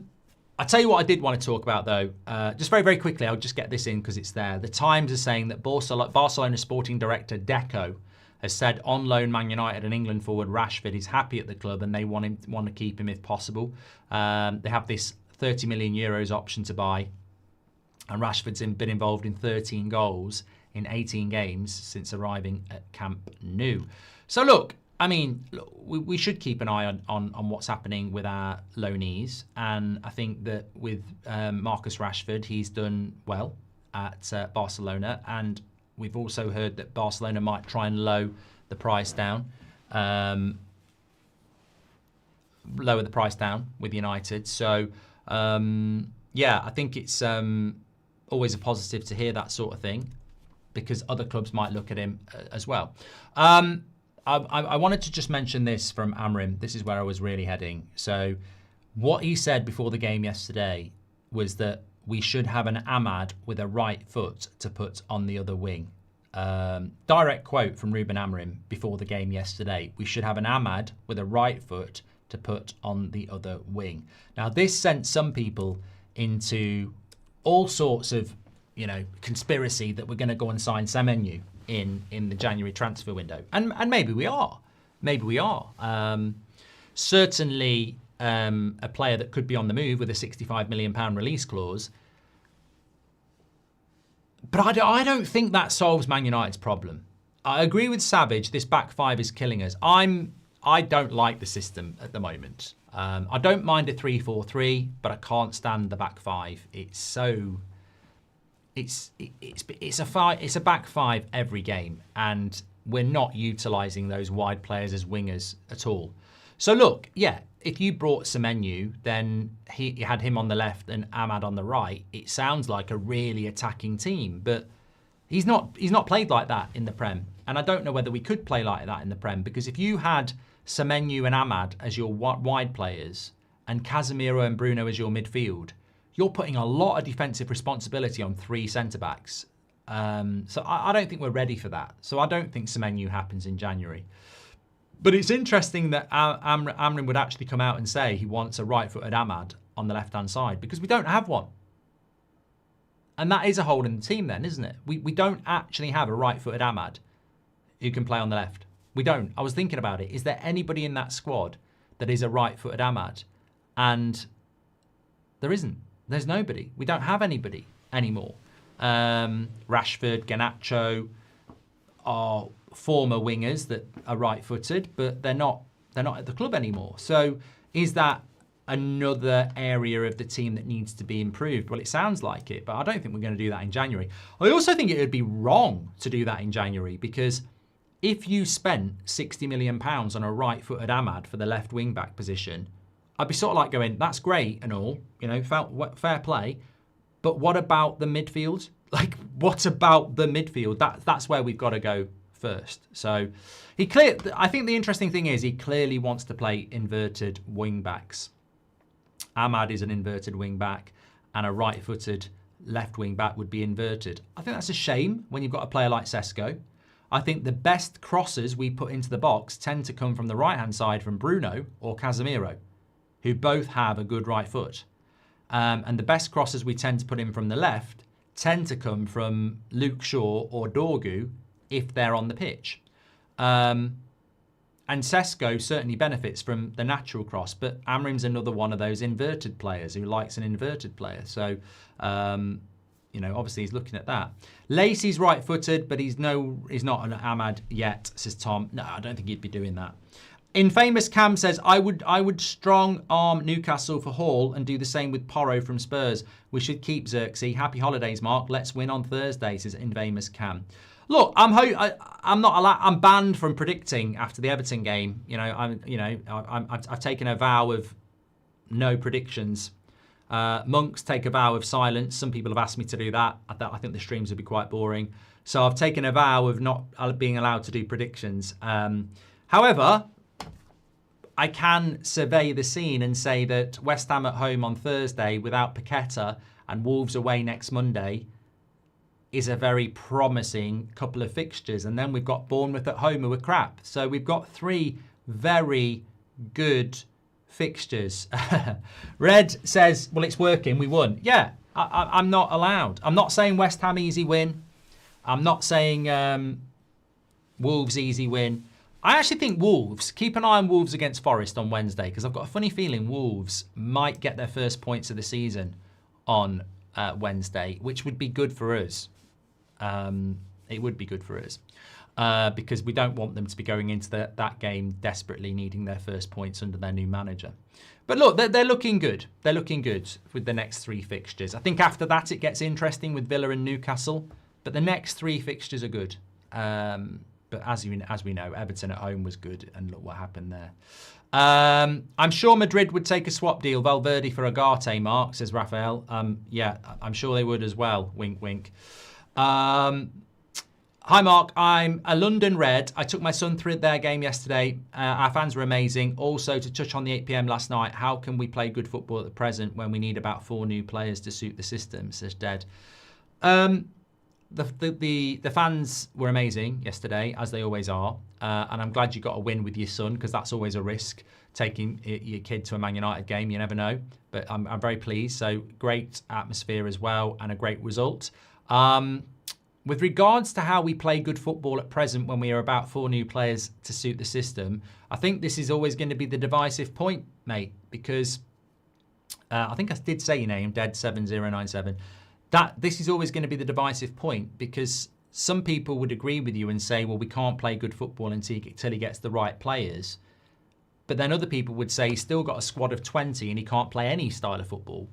tell you what I did want to talk about, though. Just very, very quickly, I'll just get this in because it's there. The Times are saying that Barcelona sporting director Deco has said on loan Man United and England forward Rashford is happy at the club and they want to keep him if possible. They have this 30 million euros option to buy. And Rashford's been involved in 13 goals in 18 games since arriving at Camp Nou. So look, I mean, we should keep an eye on what's happening with our loanees. And I think that with Marcus Rashford, he's done well at Barcelona. And we've also heard that Barcelona might try and lower the price down with United. So, yeah, I think it's always a positive to hear that sort of thing. because other clubs might look at him as well. I wanted to just mention this from Amorim. This is where I was really heading. So what he said before the game yesterday was that we should have an Ahmad with a right foot to put on the other wing. Direct quote from Ruben Amorim before the game yesterday. We should have an Ahmad with a right foot to put on the other wing. Now, this sent some people into all sorts of, conspiracy that we're going to go and sign Semenyo in the January transfer window. And maybe we are. Maybe we are. Certainly a player that could be on the move with a £65 million release clause. But I don't think that solves Man United's problem. I agree with Savage, this back five is killing us. I don't like the system at the moment. I don't mind a 3-4-3, but I can't stand the back five. It's a back five every game, and we're not utilising those wide players as wingers at all. So look, yeah, if you brought Semenyo, then he had him on the left and Ahmad on the right. It sounds like a really attacking team, but he's not played like that in the Prem, and I don't know whether we could play like that in the Prem, because if you had Semenyo and Ahmad as your wide players and Casemiro and Bruno as your midfield, you're putting a lot of defensive responsibility on three centre-backs. So I don't think we're ready for that. So I don't think Semenyo happens in January. But it's interesting that Amorim would actually come out and say he wants a right-footed Ahmad on the left-hand side, because we don't have one. And that is a hole in the team then, isn't it? We don't actually have a right-footed Ahmad who can play on the left. We don't. I was thinking about it. Is there anybody in that squad that is a right-footed Ahmad? And there isn't. There's nobody. We don't have anybody anymore. Rashford, Garnacho are former wingers that are right-footed, but they're not at the club anymore. So is that another area of the team that needs to be improved? Well, it sounds like it, but I don't think we're going to do that in January. I also think it would be wrong to do that in January, because if you spent £60 million on a right-footed Ahmad for the left wing-back position, I'd be sort of like going, that's great and all, fair play, but what about the midfield? Like, what about the midfield? That's where we've got to go first. So I think the interesting thing is he clearly wants to play inverted wing-backs. Ahmad is an inverted wing-back, and a right-footed left wing-back would be inverted. I think that's a shame when you've got a player like Sesko. I think the best crosses we put into the box tend to come from the right-hand side from Bruno or Casemiro, who both have a good right foot. And the best crosses we tend to put in from the left tend to come from Luke Shaw or Dorgu if they're on the pitch. And Sesko certainly benefits from the natural cross, but Amorim's another one of those inverted players who likes an inverted player. So, obviously he's looking at that. Lacey's right-footed, but he's not an Ahmad yet, says Tom. No, I don't think he'd be doing that. Infamous Cam says, I would strong arm Newcastle for Hall and do the same with Porro from Spurs. We should keep Zirkzee. Happy holidays, Mark. Let's win on Thursday, says Infamous Cam. Look, I'm not allowed. I'm banned from predicting after the Everton game. I've taken a vow of no predictions. Monks take a vow of silence. Some people have asked me to do that. I think the streams would be quite boring. So I've taken a vow of not being allowed to do predictions. However, I can survey the scene and say that West Ham at home on Thursday without Paqueta and Wolves away next Monday is a very promising couple of fixtures. And then we've got Bournemouth at home who are crap. So we've got three very good fixtures. Red says, well, it's working. We won. Yeah, I'm not allowed. I'm not saying West Ham easy win. I'm not saying Wolves easy win. I actually think Wolves, keep an eye on Wolves against Forest on Wednesday, because I've got a funny feeling Wolves might get their first points of the season on Wednesday, which would be good for us. It would be good for us because we don't want them to be going into that game desperately needing their first points under their new manager. But look, they're looking good. They're looking good with the next three fixtures. I think after that it gets interesting with Villa and Newcastle, but the next three fixtures are good. But as we know, Everton at home was good, and look what happened there. I'm sure Madrid would take a swap deal, Valverde for Agate, Mark, says Raphael. Yeah, I'm sure they would as well, wink, wink. Hi, Mark. I'm a London Red. I took my son through their game yesterday. Our fans were amazing. Also, to touch on the 8 p.m. last night, how can we play good football at the present when we need about 4 new players to suit the system, says Dead. The fans were amazing yesterday, as they always are. And I'm glad you got a win with your son, because that's always a risk, taking your kid to a Man United game. You never know. But I'm very pleased. So great atmosphere as well, and a great result. With regards to how we play good football at present when we are about 4 new players to suit the system, I think this is always going to be the divisive point, mate, because I think I did say your name, Dead7097, that this is always going to be the divisive point, because some people would agree with you and say, well, we can't play good football until he gets the right players. But then other people would say he's still got a squad of 20 and he can't play any style of football.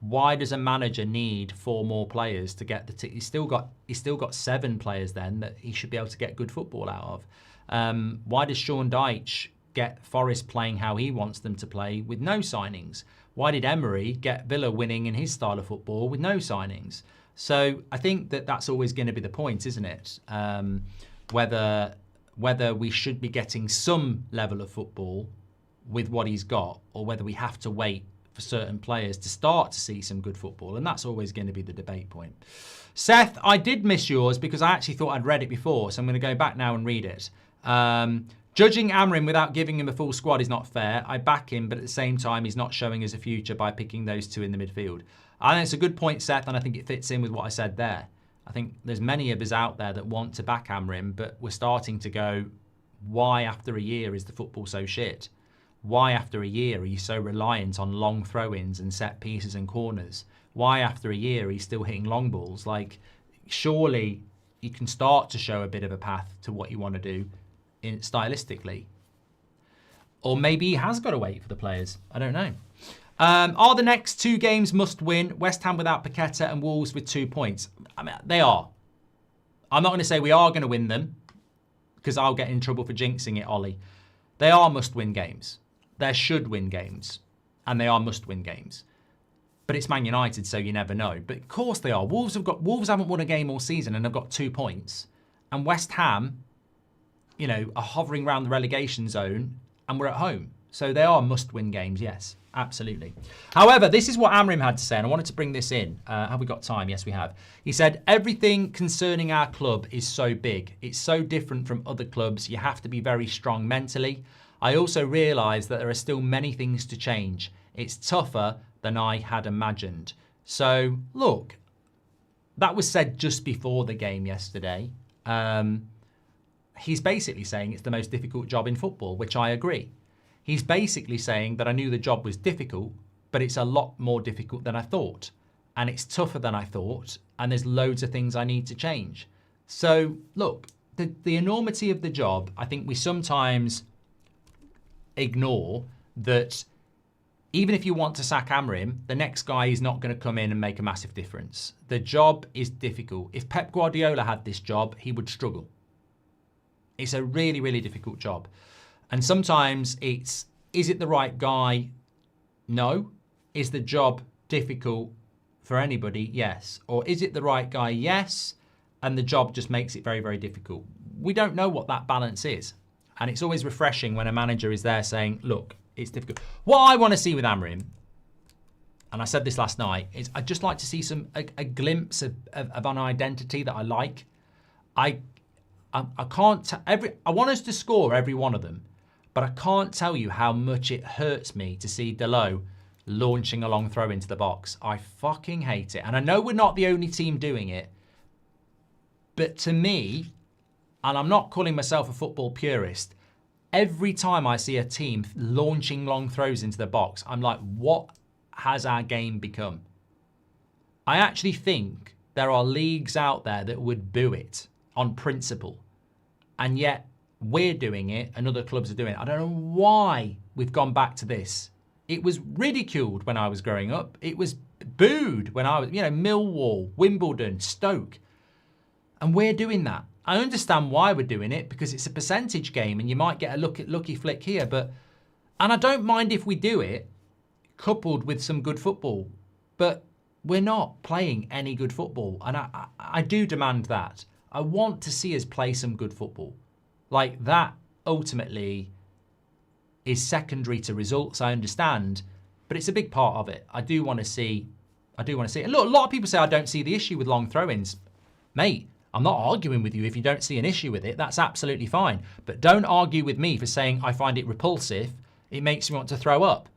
Why does a manager need 4 more players to get the? He's still got 7 players then that he should be able to get good football out of. Why does Sean Dyche get Forest playing how he wants them to play with no signings? Why did Emery get Villa winning in his style of football with no signings? So I think that's always going to be the point, isn't it? Whether we should be getting some level of football with what he's got, or whether we have to wait for certain players to start to see some good football, and that's always going to be the debate point. Seth, I did miss yours because I actually thought I'd read it before, so I'm going to go back now and read it. Judging Amorim without giving him a full squad is not fair. I back him, but at the same time, he's not showing us a future by picking those 2 in the midfield. I think it's a good point, Seth, and I think it fits in with what I said there. I think there's many of us out there that want to back Amorim, but we're starting to go, why after a year is the football so shit? Why after a year are you so reliant on long throw-ins and set pieces and corners? Why after a year are you still hitting long balls? Like, surely you can start to show a bit of a path to what you want to do stylistically. Or maybe he has got to wait for the players. I don't know. Are the next 2 games must win? West Ham without Paqueta and Wolves with 2 points. I mean, they are. I'm not going to say we are going to win them, because I'll get in trouble for jinxing it, Ollie. They are must-win games. They should win games. And they are must-win games. But it's Man United, so you never know. But of course they are. Wolves haven't won a game all season and have got 2 points. And West Ham, are hovering around the relegation zone, and we're at home. So they are must-win games, yes. Absolutely. However, this is what Amorim had to say, and I wanted to bring this in. Have we got time? Yes, we have. He said, everything concerning our club is so big. It's so different from other clubs. You have to be very strong mentally. I also realise that there are still many things to change. It's tougher than I had imagined. So, look, that was said just before the game yesterday. He's basically saying it's the most difficult job in football, which I agree. He's basically saying that I knew the job was difficult, but it's a lot more difficult than I thought. And it's tougher than I thought. And there's loads of things I need to change. So, look, the enormity of the job, I think we sometimes ignore that even if you want to sack Amorim, the next guy is not going to come in and make a massive difference. The job is difficult. If Pep Guardiola had this job, he would struggle. It's a really, really difficult job. And sometimes is it the right guy? No. Is the job difficult for anybody? Yes. Or is it the right guy? Yes. And the job just makes it very, very difficult. We don't know what that balance is. And it's always refreshing when a manager is there saying, look, it's difficult. What I want to see with Amorim, and I said this last night, is I'd just like to see a glimpse of an identity that I like. I can't, I want us to score every one of them. But I can't tell you how much it hurts me to see Dalot launching a long throw into the box. I fucking hate it. And I know we're not the only team doing it. But to me, and I'm not calling myself a football purist, every time I see a team launching long throws into the box, I'm like, what has our game become? I actually think there are leagues out there that would boo it on principle. And yet, we're doing it and other clubs are doing it. I don't know why we've gone back to this. It was ridiculed when I was growing up. It was booed when I was, Millwall, Wimbledon, Stoke. And we're doing that. I understand why we're doing it, because it's a percentage game and you might get a lucky flick here. And I don't mind if we do it coupled with some good football. But we're not playing any good football. And I do demand that. I want to see us play some good football. Like, that ultimately is secondary to results, I understand, but it's a big part of it. I do want to see it. And look, a lot of people say I don't see the issue with long throw-ins. Mate, I'm not arguing with you if you don't see an issue with it. That's absolutely fine. But don't argue with me for saying I find it repulsive. It makes me want to throw up.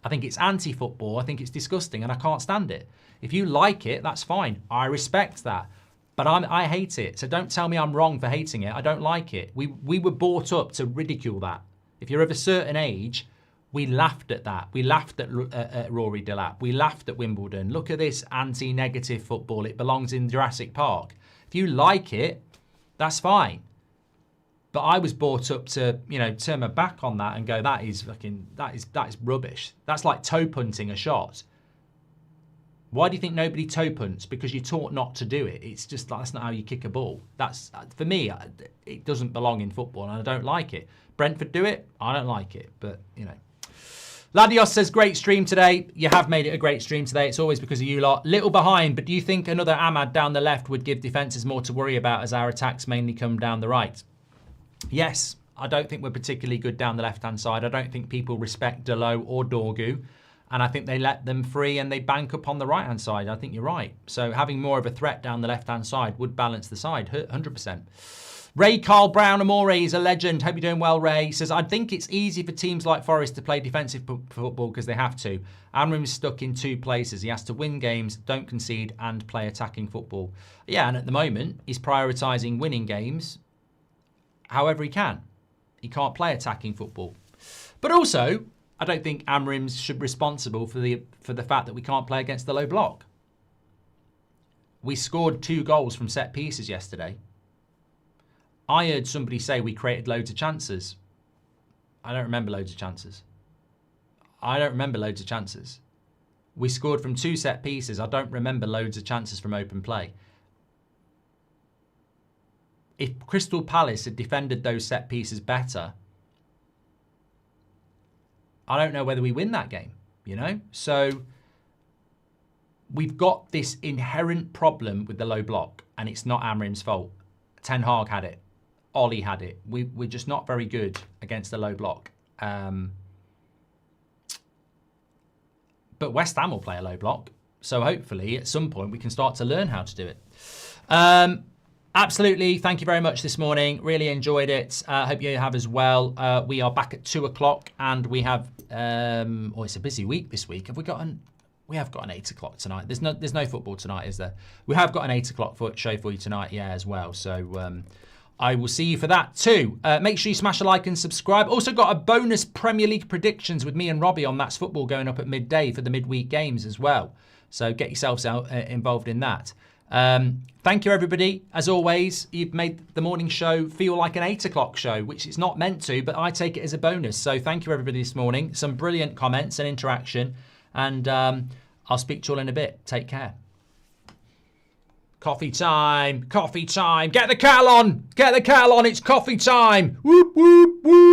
I think it's anti-football. I think it's disgusting and I can't stand it. If you like it, that's fine. I respect that. But I hate it. So don't tell me I'm wrong for hating it. I don't like it. We were brought up to ridicule that. If you're of a certain age, we laughed at that. We laughed at Rory Delap. We laughed at Wimbledon. Look at this anti-negative football. It belongs in Jurassic Park. If you like it, that's fine. But I was brought up to, turn my back on that and go, that is rubbish. That's like toe punting a shot. Why do you think nobody toe punts? Because you're taught not to do it. It's just that's not how you kick a ball. That's, for me, it doesn't belong in football and I don't like it. Brentford do it. I don't like it, but Ladios says, great stream today. You have made it a great stream today. It's always because of you lot. Little behind, but do you think another Ahmad down the left would give defences more to worry about as our attacks mainly come down the right? Yes, I don't think we're particularly good down the left-hand side. I don't think people respect Delo or Dorgu. And I think they let them free and they bank up on the right-hand side. I think you're right. So having more of a threat down the left-hand side would balance the side, 100%. Ray Carl Brown Amore is a legend. Hope you're doing well, Ray. He says, I think it's easy for teams like Forest to play defensive football because they have to. Amorim is stuck in two places. He has to win games, don't concede, and play attacking football. Yeah, and at the moment, he's prioritising winning games however he can. He can't play attacking football. But also, I don't think Amorim should be responsible for the fact that we can't play against the low block. We scored 2 goals from set pieces yesterday. I heard somebody say we created loads of chances. I don't remember loads of chances. We scored from 2 set pieces. I don't remember loads of chances from open play. If Crystal Palace had defended those set pieces better, I don't know whether we win that game, So we've got this inherent problem with the low block, and it's not Amorim's fault. Ten Hag had it. Ollie had it. We're just not very good against the low block. But West Ham will play a low block. So hopefully at some point we can start to learn how to do it. Absolutely. Thank you very much this morning. Really enjoyed it. Hope you have as well. We are back at 2 o'clock and we have, it's a busy week this week. We have got an 8 o'clock tonight. There's no football tonight, is there? We have got an 8 o'clock show for you tonight, as well. So I will see you for that too. Make sure you smash a like and subscribe. Also got a bonus Premier League predictions with me and Robbie on That's Football going up at midday for the midweek games as well. So get yourselves involved in that. Thank you, everybody. As always, you've made the morning show feel like an 8 o'clock show, which it's not meant to, but I take it as a bonus. So thank you, everybody, this morning. Some brilliant comments and interaction. And I'll speak to you all in a bit. Take care. Coffee time. Coffee time. Get the kettle on. Get the kettle on. It's coffee time. Whoop, whoop, whoop.